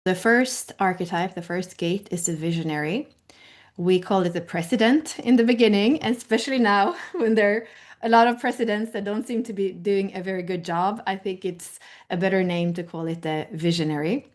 The first archetype, the first gate, is the visionary. We call it the president in the beginning, and especially now when there are a lot of presidents that don't seem to be doing a very good job. I think it's a better name to call it the visionary.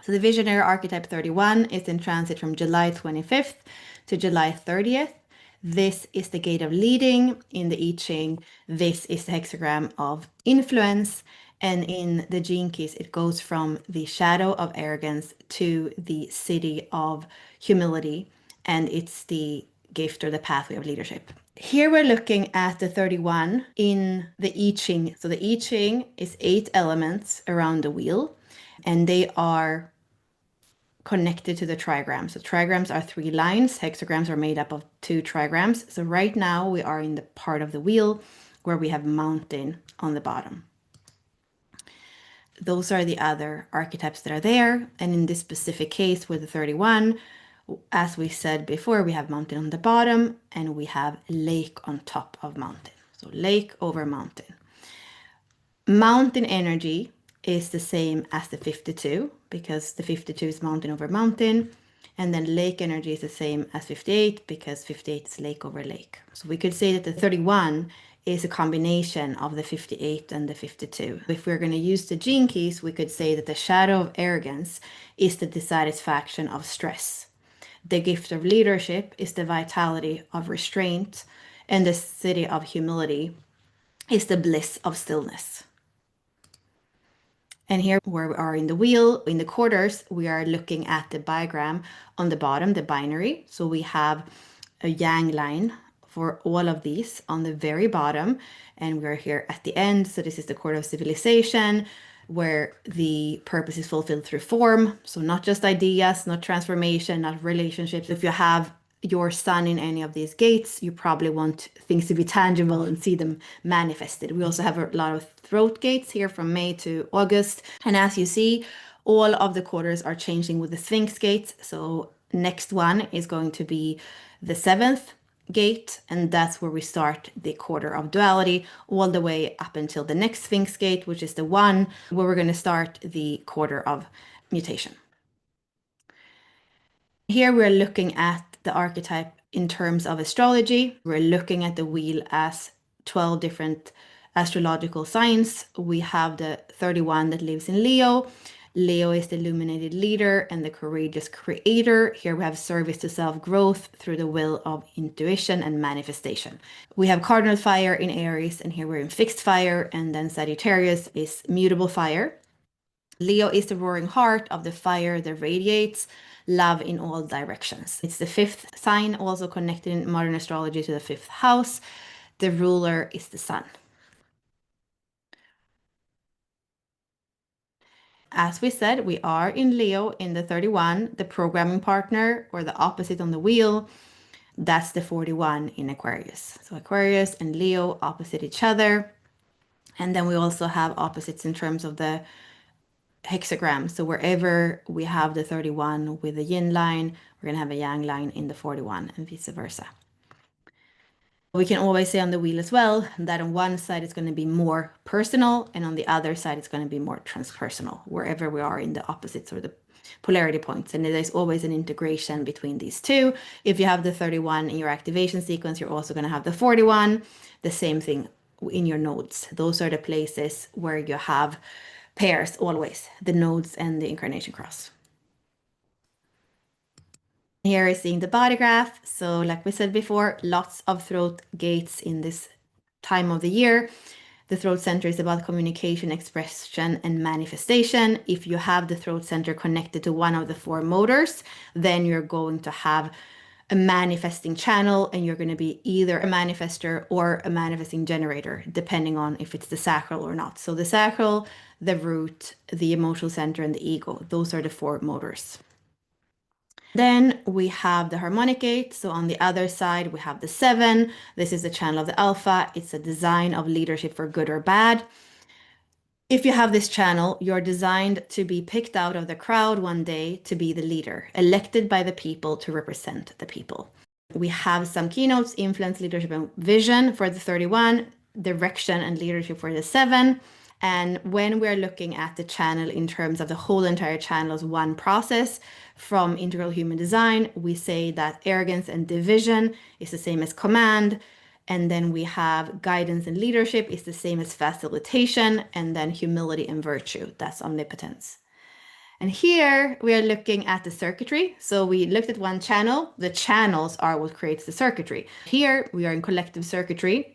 So the visionary archetype 31 is in transit from July 25th to July 30th. This is the gate of leading in the I Ching. This is the hexagram of influence. And in the gene keys, it goes from the shadow of arrogance to the city of humility. And it's the gift or the pathway of leadership. Here we're looking at the 31 in the I Ching. So the I Ching is 8 elements around the wheel, and they are connected to the trigrams. So trigrams are 3 lines. Hexagrams are made up of 2 trigrams. So right now we are in the part of the wheel where we have mountain on the bottom. Those are the other archetypes that are there. And in this specific case with the 31, as we said before, we have mountain on the bottom and we have lake on top of mountain. So lake over mountain. Mountain energy is the same as the 52 because the 52 is mountain over mountain. And then lake energy is the same as 58 because 58 is lake over lake. So we could say that the 31 is a combination of the 58 and the 52. If we're going to use the gene keys, we could say that the shadow of arrogance is the dissatisfaction of stress. The gift of leadership is the vitality of restraint, and the city of humility is the bliss of stillness. And here where we are in the wheel, in the quarters, we are looking at the bigram on the bottom, the binary. So we have a yang line for all of these on the very bottom, and we're here at the end. So this is the quarter of civilization, where the purpose is fulfilled through form. So not just ideas, not transformation, not relationships. If you have your sun in any of these gates, you probably want things to be tangible and see them manifested. We also have a lot of throat gates here from May to August. And as you see, all of the quarters are changing with the Sphinx gates. So next one is going to be the 7th gate, and that's where we start the quarter of duality all the way up until the next Sphinx gate, which is the 1 where we're going to start the quarter of mutation. Here we're looking at the archetype in terms of astrology. We're looking at the wheel as 12 different astrological signs. We have the 31 that lives in Leo. Leo is the illuminated leader and the courageous creator. Here we have service to self-growth through the will of intuition and manifestation. We have cardinal fire in Aries, and here we're in fixed fire, and then Sagittarius is mutable fire. Leo is the roaring heart of the fire that radiates love in all directions. It's the 5th sign, also connected in modern astrology to the 5th house. The ruler is the sun. As we said, we are in Leo in the 31, the programming partner or the opposite on the wheel. That's the 41 in Aquarius. So Aquarius and Leo opposite each other. And then we also have opposites in terms of the hexagram. So wherever we have the 31 with the yin line, we're going to have a yang line in the 41 and vice versa. We can always say on the wheel as well that on one side it's going to be more personal, and on the other side it's going to be more transpersonal, wherever we are in the opposites or the polarity points. And there's always an integration between these two. If you have the 31 in your activation sequence, you're also going to have the 41. The same thing in your nodes. Those are the places where you have pairs always, the nodes and the incarnation cross. Here is seeing the body graph. So like we said before, lots of throat gates in this time of the year. The throat center is about communication, expression, and manifestation. If you have the throat center connected to one of the 4 motors, then you're going to have a manifesting channel, and you're going to be either a manifester or a manifesting generator, depending on if it's the sacral or not. So the sacral, the root, the emotional center, and the ego, those are the 4 motors. Then we have the harmonic gate. So on the other side, we have the 7. This is the channel of the alpha. It's a design of leadership for good or bad. If you have this channel, you're designed to be picked out of the crowd one day to be the leader, elected by the people to represent the people. We have some keynotes: influence, leadership, and vision for the 31, direction and leadership for the 7, And when we're looking at the channel in terms of the whole entire channel as one process from integral human design, we say that arrogance and division is the same as command. And then we have guidance and leadership is the same as facilitation. And then humility and virtue, that's omnipotence. And here we are looking at the circuitry. So we looked at one channel. The channels are what creates the circuitry. Here we are in collective circuitry,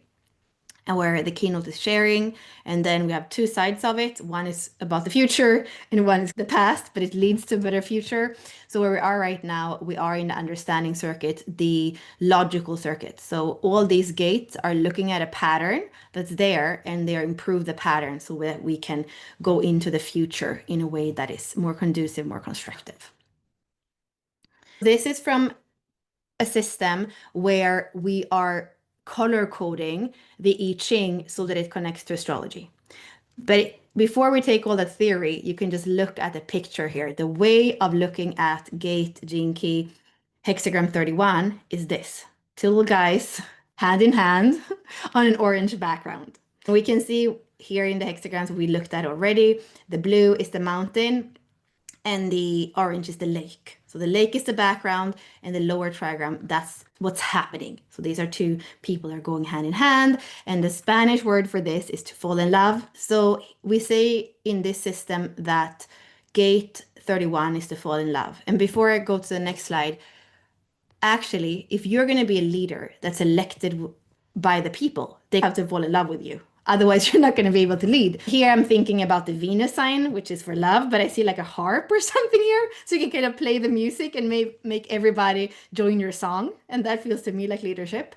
and where the keynote is sharing. And then we have two sides of it. One is about the future and one is the past, but it leads to a better future. So where we are right now, we are in the understanding circuit, the logical circuit. So all these gates are looking at a pattern that's there, and they improve the pattern so that we can go into the future in a way that is more conducive, more constructive. This is from a system where we are color coding the I Ching so that it connects to astrology. But before we take all that theory, you can just look at the picture here. The way of looking at gate, gene key, hexagram 31 is this. Two little guys, hand in hand, on an orange background. We can see here in the hexagrams we looked at already. The blue is the mountain, and the orange is the lake. So the lake is the background, and the lower trigram, that's what's happening. So these are two people that are going hand in hand, and the Spanish word for this is to fall in love. So we say in this system that gate 31 is to fall in love. And before I go to the next slide, actually, if you're going to be a leader that's elected by the people, they have to fall in love with you. Otherwise, you're not going to be able to lead. Here, I'm thinking about the Venus sign, which is for love, but I see like a harp or something here. So you can kind of play the music and make everybody join your song. And that feels to me like leadership.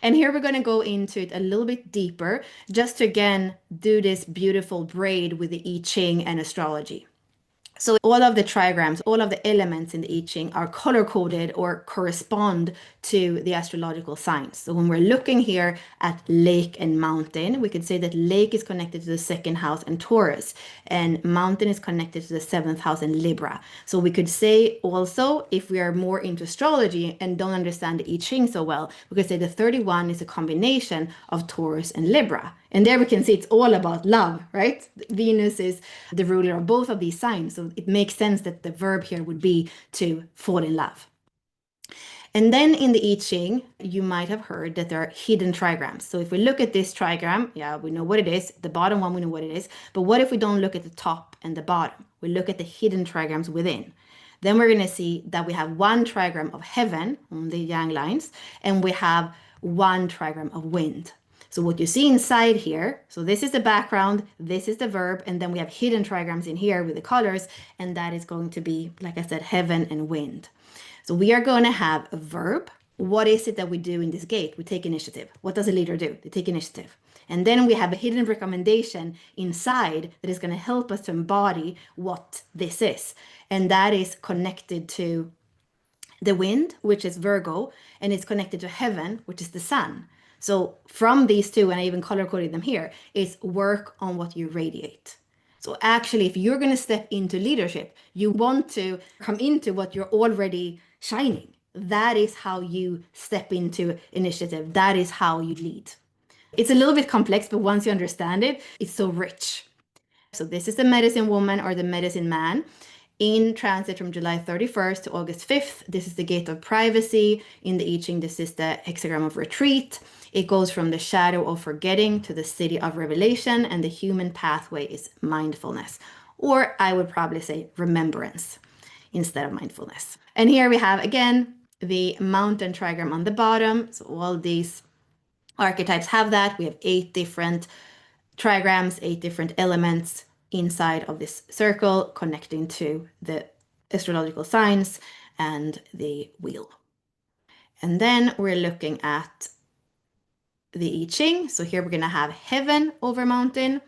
And here we're going to go into it a little bit deeper, just to again do this beautiful braid with the I Ching and astrology. So all of the trigrams, all of the elements in the I Ching are color coded or correspond to the astrological signs. So when we're looking here at lake and mountain, we could say that lake is connected to the second house and Taurus, and mountain is connected to the seventh house and Libra. So we could say also, if we are more into astrology and don't understand the I Ching so well, we could say the 31 is a combination of Taurus and Libra. And there we can see it's all about love, right? Venus is the ruler of both of these signs. So it makes sense that the verb here would be to fall in love. And then in the I Ching, you might have heard that there are hidden trigrams. So if we look at this trigram, yeah, we know what it is. The bottom one, we know what it is. But what if we don't look at the top and the bottom? We look at the hidden trigrams within. Then we're going to see that we have one trigram of heaven on the yang lines, and we have one trigram of wind. So what you see inside here, so this is the background, this is the verb, and then we have hidden trigrams in here with the colors, and that is going to be, like I said, heaven and wind. So we are going to have a verb. What is it that we do in this gate? We take initiative. What does a leader do? They take initiative. And then we have a hidden recommendation inside that is going to help us to embody what this is. And that is connected to the wind, which is Virgo, and it's connected to heaven, which is the sun. So from these two, and I even color coded them here, is work on what you radiate. So actually, if you're going to step into leadership, you want to come into what you're already shining. That is how you step into initiative. That is how you lead. It's a little bit complex, but once you understand it, it's so rich. So this is the medicine woman or the medicine man in transit from July 31st to August 5th. This is the gate of privacy. In the I Ching, this is the hexagram of retreat. It goes from the shadow of forgetting to the city of revelation, and the human pathway is mindfulness, or I would probably say remembrance instead of mindfulness. And here we have again the mountain trigram on the bottom. So all these archetypes have that. We have 8 different trigrams, 8 different elements inside of this circle connecting to the astrological signs and the wheel. And then we're looking at the I Ching. So here we're going to have heaven over mountain,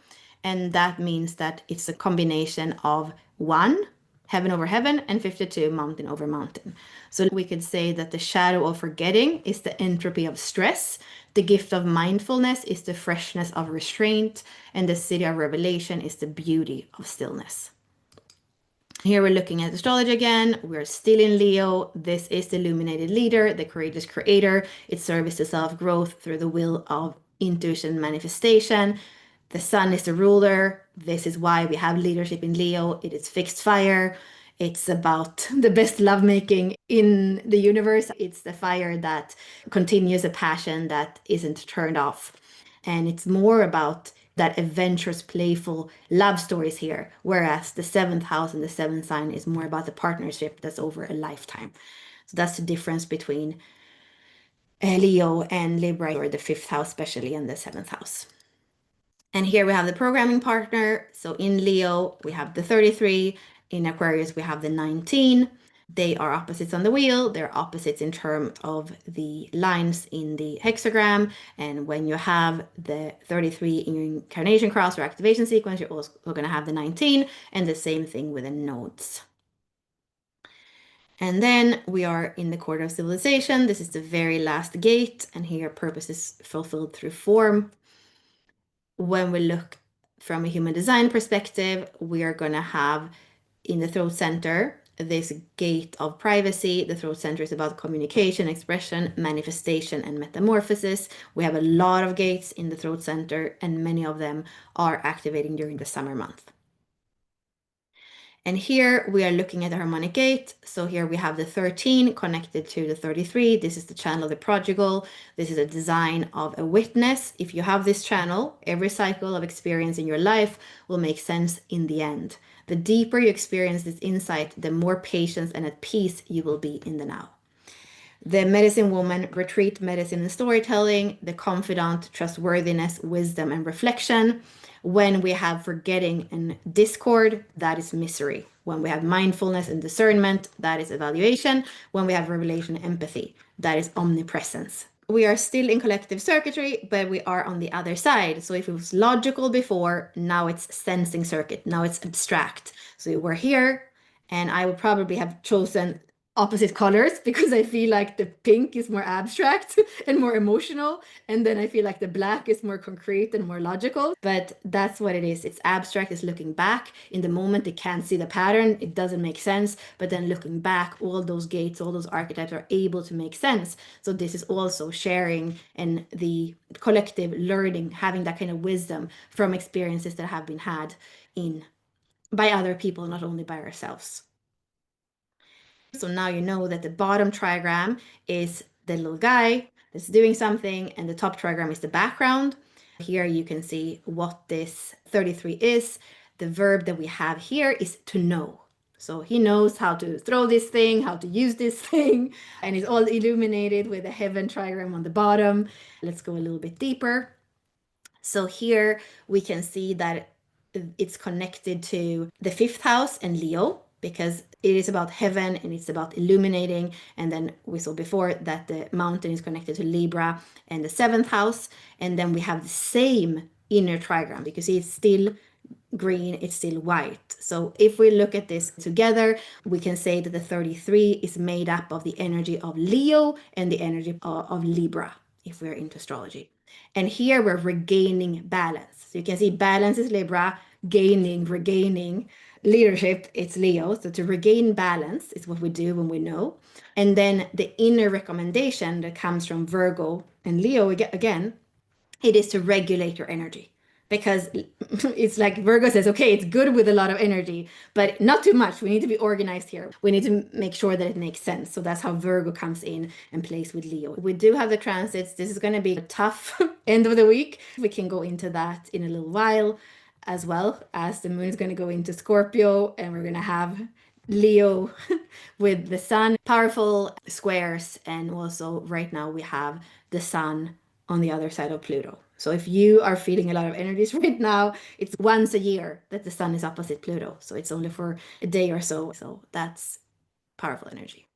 and that means that it's a combination of 1, heaven over heaven, and 52, mountain over mountain. So we could say that the shadow of forgetting is the entropy of stress, the gift of mindfulness is the freshness of restraint, and the city of revelation is the beauty of stillness. Here we're looking at astrology again. We're still in Leo. This is the illuminated leader, the courageous creator. It serves to self-growth through the will of intuition manifestation. The sun is the ruler. This is why we have leadership in Leo. It is fixed fire. It's about the best lovemaking in the universe. It's the fire that continues a passion that isn't turned off. And it's more about that adventurous, playful love stories here. Whereas the seventh house and the seventh sign is more about the partnership that's over a lifetime. So that's the difference between Leo and Libra, or the fifth house, especially, and the seventh house. And here we have the programming partner. So in Leo, we have the 33. In Aquarius, we have the 19. They are opposites on the wheel. They're opposites in terms of the lines in the hexagram. And when you have the 33 in your incarnation cross or activation sequence, you're also going to have the 19, and the same thing with the nodes. And then we are in the quarter of civilization. This is the very last gate, and here purpose is fulfilled through form. When we look from a human design perspective, we are going to have in the throat center this gate of privacy. The throat center is about communication, expression, manifestation, and metamorphosis. We have a lot of gates in the throat center, and many of them are activating during the summer month. And here we are looking at the harmonic gate. So here we have the 13 connected to the 33. This is the channel of the prodigal. This is a design of a witness. If you have this channel, every cycle of experience in your life will make sense in the end. The deeper you experience this insight, the more patient and at peace you will be in the now. The medicine woman, retreat, medicine, and storytelling, the confidant, trustworthiness, wisdom, and reflection. When we have forgetting and discord, that is misery. When we have mindfulness and discernment, that is evaluation. When we have revelation and empathy, that is omnipresence. We are still in collective circuitry, but we are on the other side. So if it was logical before, now it's sensing circuit. Now it's abstract. So we're here, and I would probably have chosen opposite colors because I feel like the pink is more abstract and more emotional, and then I feel like the black is more concrete and more logical. But that's what it is. It's abstract. It's looking back. In the moment, they can't see the pattern. It doesn't make sense. But then looking back, all those gates, all those archetypes are able to make sense. So this is also sharing and the collective learning, having that kind of wisdom from experiences that have been had in by other people, not only by ourselves. So now you know that the bottom trigram is the little guy that's doing something, and the top trigram is the background. Here you can see what this 33 is. The verb that we have here is to know. So he knows how to throw this thing, how to use this thing, and it's all illuminated with a heaven trigram on the bottom. Let's go a little bit deeper. So here we can see that it's connected to the fifth house and Leo, because it is about heaven and it's about illuminating. And then we saw before that the mountain is connected to Libra and the seventh house. And then we have the same inner trigram, because it's still green, it's still white. So if we look at this together, we can say that the 33 is made up of the energy of Leo and the energy of Libra, if we're into astrology. And here we're regaining balance. So you can see balance is Libra, regaining leadership, it's Leo. So to regain balance is what we do when we know. And then the inner recommendation that comes from Virgo and Leo, again, it is to regulate your energy. Because it's like Virgo says, okay, it's good with a lot of energy, but not too much. We need to be organized here. We need to make sure that it makes sense. So that's how Virgo comes in and plays with Leo. We do have the transits. This is going to be a tough end of the week. We can go into that in a little while, as well as the moon is going to go into Scorpio, and we're going to have Leo with the sun, powerful squares. And also right now we have the sun on the other side of Pluto. So if you are feeling a lot of energies right now, it's once a year that the sun is opposite Pluto. So it's only for a day or so. So that's powerful energy.